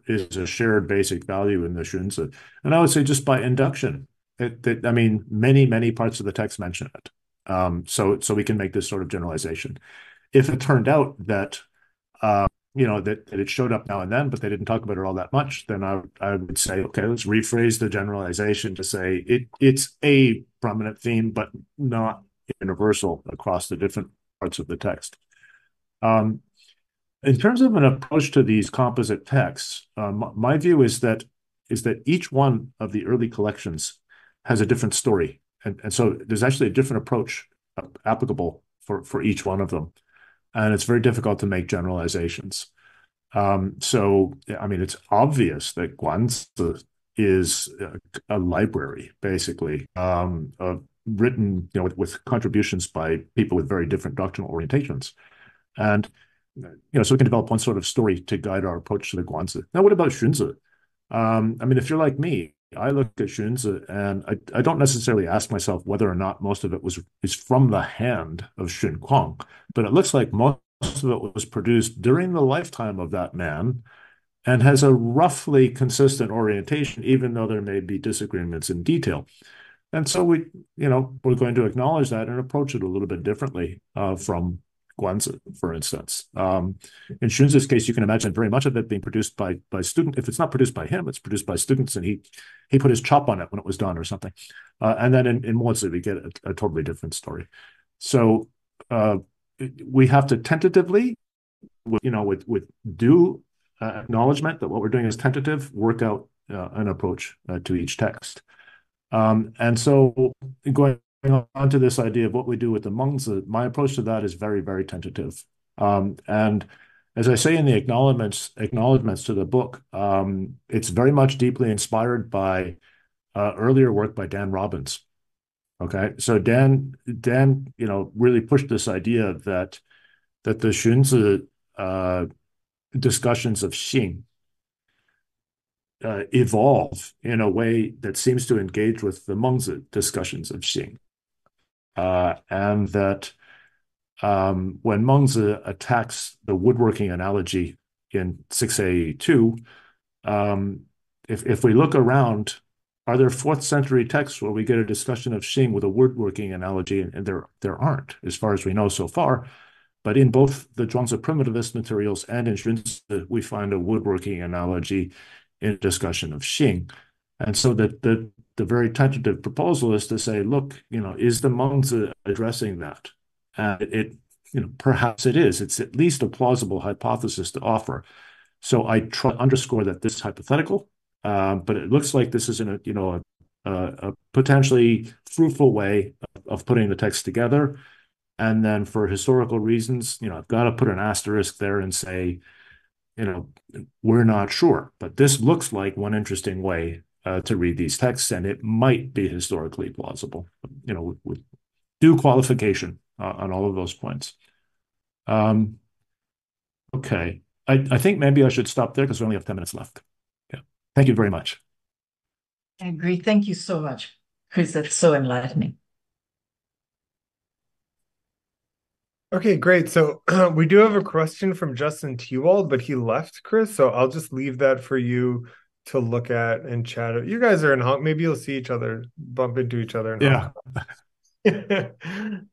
is a shared basic value in the Xunzi? And I would say just by induction. Many parts of the text mention it. So we can make this sort of generalization. If it turned out that that it showed up now and then, but they didn't talk about it all that much, then I would say, okay, let's rephrase the generalization to say it's a prominent theme, but not universal across the different parts of the text. In terms of an approach to these composite texts, my view is that each one of the early collections has a different story, and so there's actually a different approach applicable for each one of them. And it's very difficult to make generalizations. It's obvious that Guanzi is a library, basically, written with contributions by people with very different doctrinal orientations. And so we can develop one sort of story to guide our approach to the Guanzi. Now, what about Xunzi? I mean, if you're like me, I look at Xunzi and I don't necessarily ask myself whether or not most of it is from the hand of Xun Kuang, but it looks like most of it was produced during the lifetime of that man and has a roughly consistent orientation, even though there may be disagreements in detail. And so we're going to acknowledge that and approach it a little bit differently from Guanzi, for instance. In Xunzi's case, you can imagine very much of it being produced by students. If it's not produced by him, it's produced by students, and he put his chop on it when it was done or something. And then in Mozi, we get a totally different story. So we have to tentatively, with due acknowledgement that what we're doing is tentative, work out an approach to each text. And so going on to this idea of what we do with the Mengzi, my approach to that is very, very tentative. And as I say in the acknowledgements to the book, it's very much deeply inspired by earlier work by Dan Robbins. Okay, so Dan, really pushed this idea that the Xunzi discussions of Xing evolve in a way that seems to engage with the Mengzi discussions of Xing. And that when Mengzi attacks the woodworking analogy in 6A2, if we look around, are there 4th century texts where we get a discussion of Xing with a woodworking analogy? And there aren't, as far as we know so far. But in both the Zhuangzi primitivist materials and in Xunzi, we find a woodworking analogy in discussion of Xing. And so the very tentative proposal is to say, look, is the Mengzi addressing that? And perhaps it is. It's at least a plausible hypothesis to offer. So I try to underscore that this is hypothetical, but it looks like this is a potentially fruitful way of putting the text together. And then for historical reasons, I've got to put an asterisk there and say, we're not sure. But this looks like one interesting way to read these texts, and it might be historically plausible, with due qualification on all of those points. Okay. I think maybe I should stop there because we only have 10 minutes left. Yeah. Thank you very much. I agree. Thank you so much, Chris. That's so enlightening. Okay, great. So we do have a question from Justin Tewald, but he left, Chris. So I'll just leave that for you to look at and chat. You guys are in Hong Kong. Maybe you'll see each other, bump into each other in Hong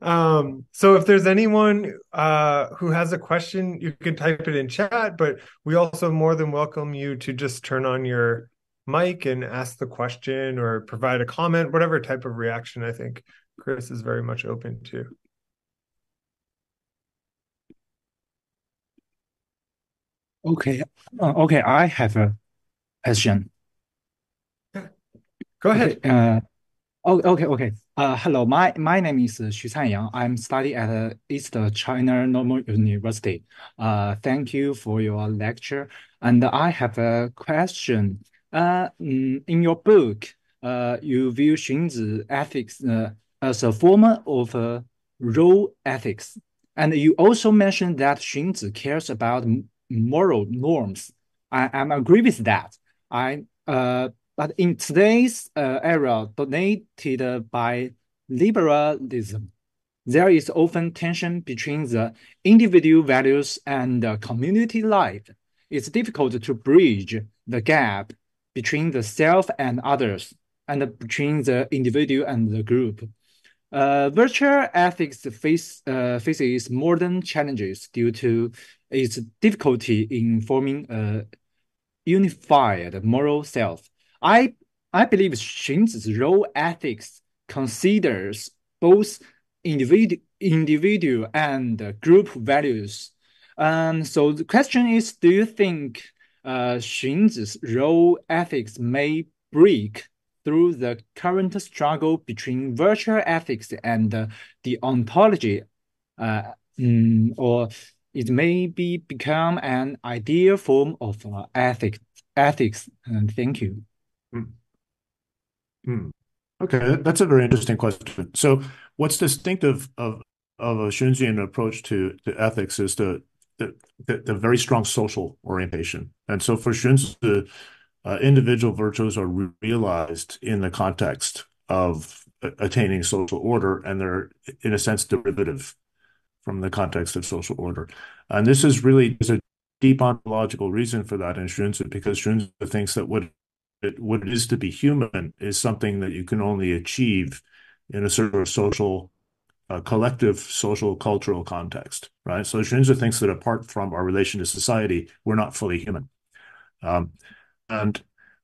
Kong. So if there's anyone who has a question, you can type it in chat, but we also more than welcome you to just turn on your mic and ask the question or provide a comment, whatever type of reaction I think Chris is very much open to. Okay. I have a question. Go ahead. Okay. Hello. My name is Xu Canyang. I'm studying at East China Normal University. Thank you for your lecture. And I have a question. In your book, you view Xunzi ethics as a form of role ethics. And you also mentioned that Xunzi cares about moral norms. I agree with that. But in today's era, dominated by liberalism, there is often tension between the individual values and community life. It's difficult to bridge the gap between the self and others, and between the individual and the group. Virtual ethics faces modern challenges due to its difficulty in forming a unified moral self. I believe Xunzi's role ethics considers both individual and group values. So the question is, do you think Xunzi's role ethics may break through the current struggle between virtual ethics and the ontology, or it may become an ideal form of ethics? Thank you. Okay, that's a very interesting question. So what's distinctive of a Xunzian approach to ethics is to the very strong social orientation. And so for Xunzi, individual virtues are realized in the context of attaining social order, and they're, in a sense, derivative from the context of social order. And this is really, there's a deep ontological reason for that in Xunzi, because Xunzi thinks that what it is to be human is something that you can only achieve in a sort of social, collective social cultural context, right? So Xunzi thinks that apart from our relation to society, we're not fully human. And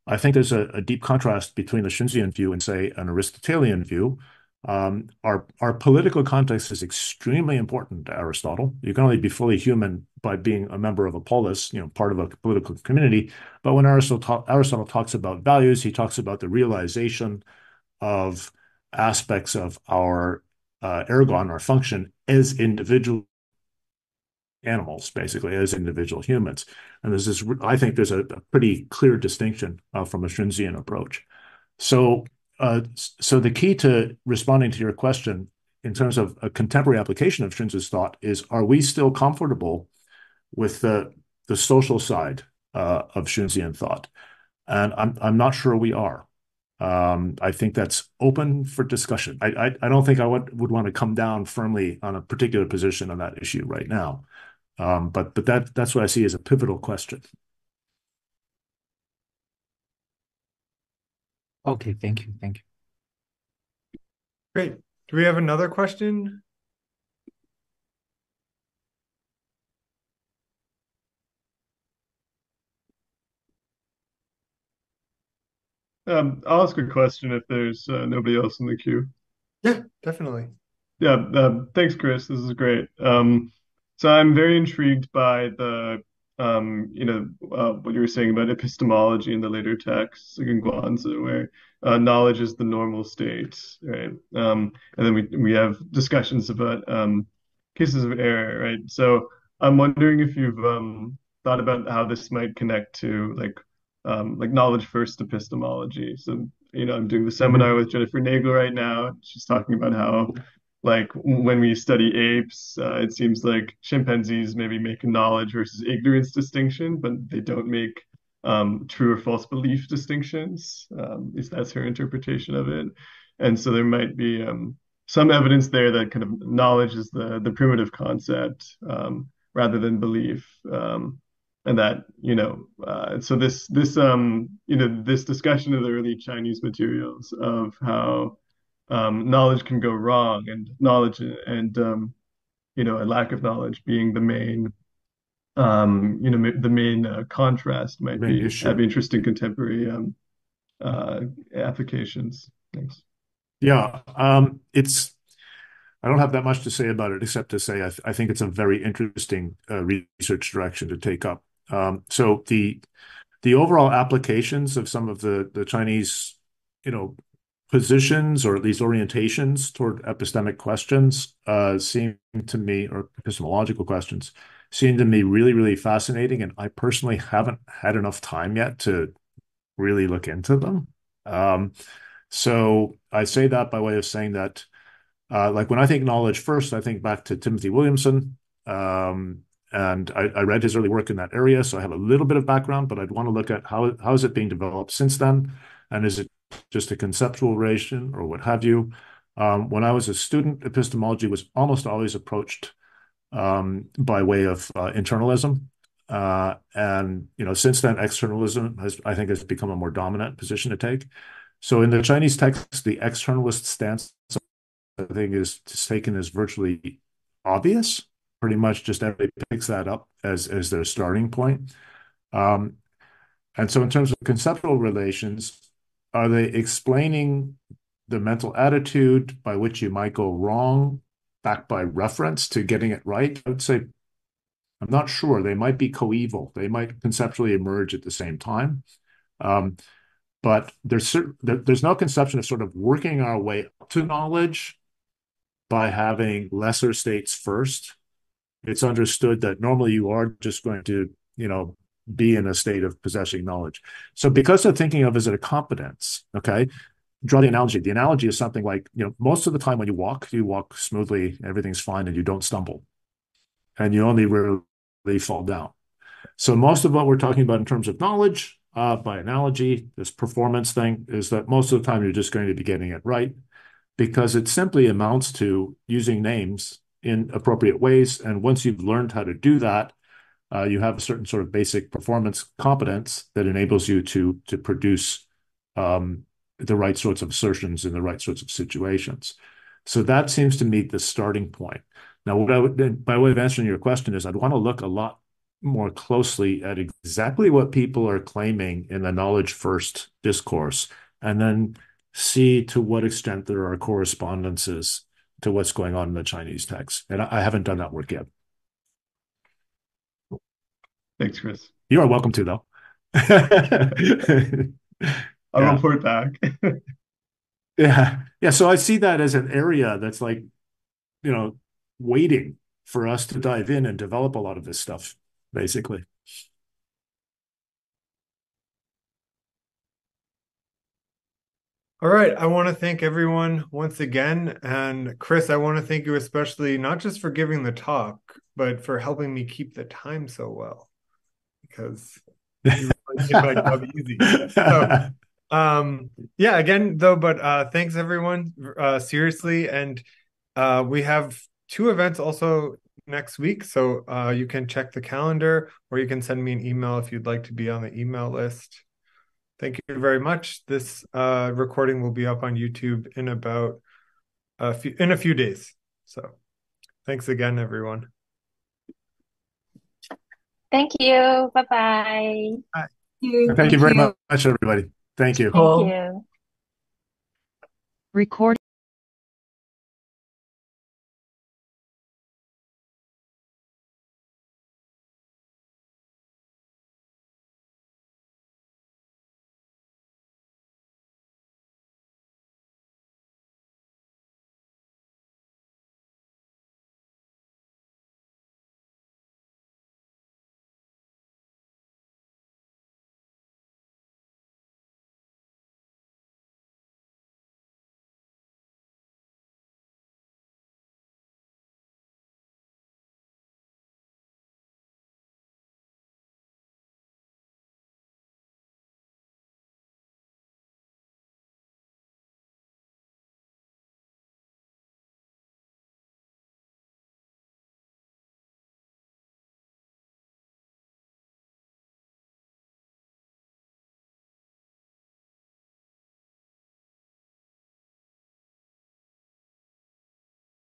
I think there's a deep contrast between the Xunzian view and, say, an Aristotelian view. Our political context is extremely important to Aristotle. You can only be fully human by being a member of a polis, part of a political community. But when Aristotle talks about values, he talks about the realization of aspects of our ergon, our function, as individual animals, basically, as individual humans. And I think there's a pretty clear distinction from a Xunzian approach. So the key to responding to your question in terms of a contemporary application of Xunzi's thought is, are we still comfortable with the social side of Xunzian thought? And I'm not sure we are. I think that's open for discussion. I don't think I would want to come down firmly on a particular position on that issue right now. But that's what I see as a pivotal question. Okay, thank you. Great. Do we have another question? I'll ask a question if there's nobody else in the queue. Yeah, definitely. Yeah, thanks, Chris. This is great. So I'm very intrigued by the what you were saying about epistemology in the later texts, like in Zhuangzi, where knowledge is the normal state, right? And then we have discussions about cases of error, right? So I'm wondering if you've thought about how this might connect to like knowledge first epistemology. So I'm doing the seminar with Jennifer Nagel right now. She's talking about how, like, when we study apes, it seems like chimpanzees maybe make a knowledge versus ignorance distinction, but they don't make true or false belief distinctions. At least that's her interpretation of it. And so there might be some evidence there that kind of knowledge is the primitive concept rather than belief. And that, so this discussion of the early Chinese materials of how knowledge can go wrong, and knowledge and a lack of knowledge being the main contrast might have interesting contemporary applications. Thanks. Yeah, I don't have that much to say about it, except to say I think it's a very interesting research direction to take up. So the overall applications of some of the Chinese, positions, or at least orientations toward epistemic questions, seem to me, or epistemological questions, seem to me really, really fascinating. And I personally haven't had enough time yet to really look into them. So I say that by way of saying that, like, when I think knowledge first, I think back to Timothy Williamson. And I read his early work in that area, so I have a little bit of background, but I'd want to look at how is it being developed since then, and is it just a conceptual relation or what have you. When I was a student, epistemology was almost always approached by way of internalism, and since then externalism has become a more dominant position to take. So in the Chinese text, the externalist stance, I think, is taken as virtually obvious. Pretty much just everybody picks that up as their starting point. And so in terms of conceptual relations, are they explaining the mental attitude by which you might go wrong, backed by reference to getting it right? I would say I'm not sure. They might be coeval. They might conceptually emerge at the same time. But there's no conception of sort of working our way up to knowledge by having lesser states first. It's understood that normally you are just going to, be in a state of possessing knowledge. So because they're thinking of as a competence, okay, draw the analogy. The analogy is something like, most of the time when you walk smoothly, everything's fine, and you don't stumble. And you only rarely fall down. So most of what we're talking about in terms of knowledge, by analogy, this performance thing, is that most of the time you're just going to be getting it right, because it simply amounts to using names in appropriate ways. And once you've learned how to do that, you have a certain sort of basic performance competence that enables you to produce the right sorts of assertions in the right sorts of situations. So that seems to me the starting point. Now, what I would, by way of answering your question, is I'd want to look a lot more closely at exactly what people are claiming in the knowledge first discourse, and then see to what extent there are correspondences to what's going on in the Chinese text. And I haven't done that work yet. Thanks, Chris. You are welcome to, though. I'll report back. Yeah. So I see that as an area that's like, waiting for us to dive in and develop a lot of this stuff, basically. All right. I want to thank everyone once again. And Chris, I want to thank you especially, not just for giving the talk, but for helping me keep the time so well, because you really made my job easy. So, again, though, but thanks everyone, seriously. And we have 2 events also next week. So you can check the calendar, or you can send me an email if you'd like to be on the email list. Thank you very much. This recording will be up on YouTube in about a few days. So thanks again, everyone. Thank you. Bye-bye. Thank you very much, everybody. Thank you. Thank you. Record.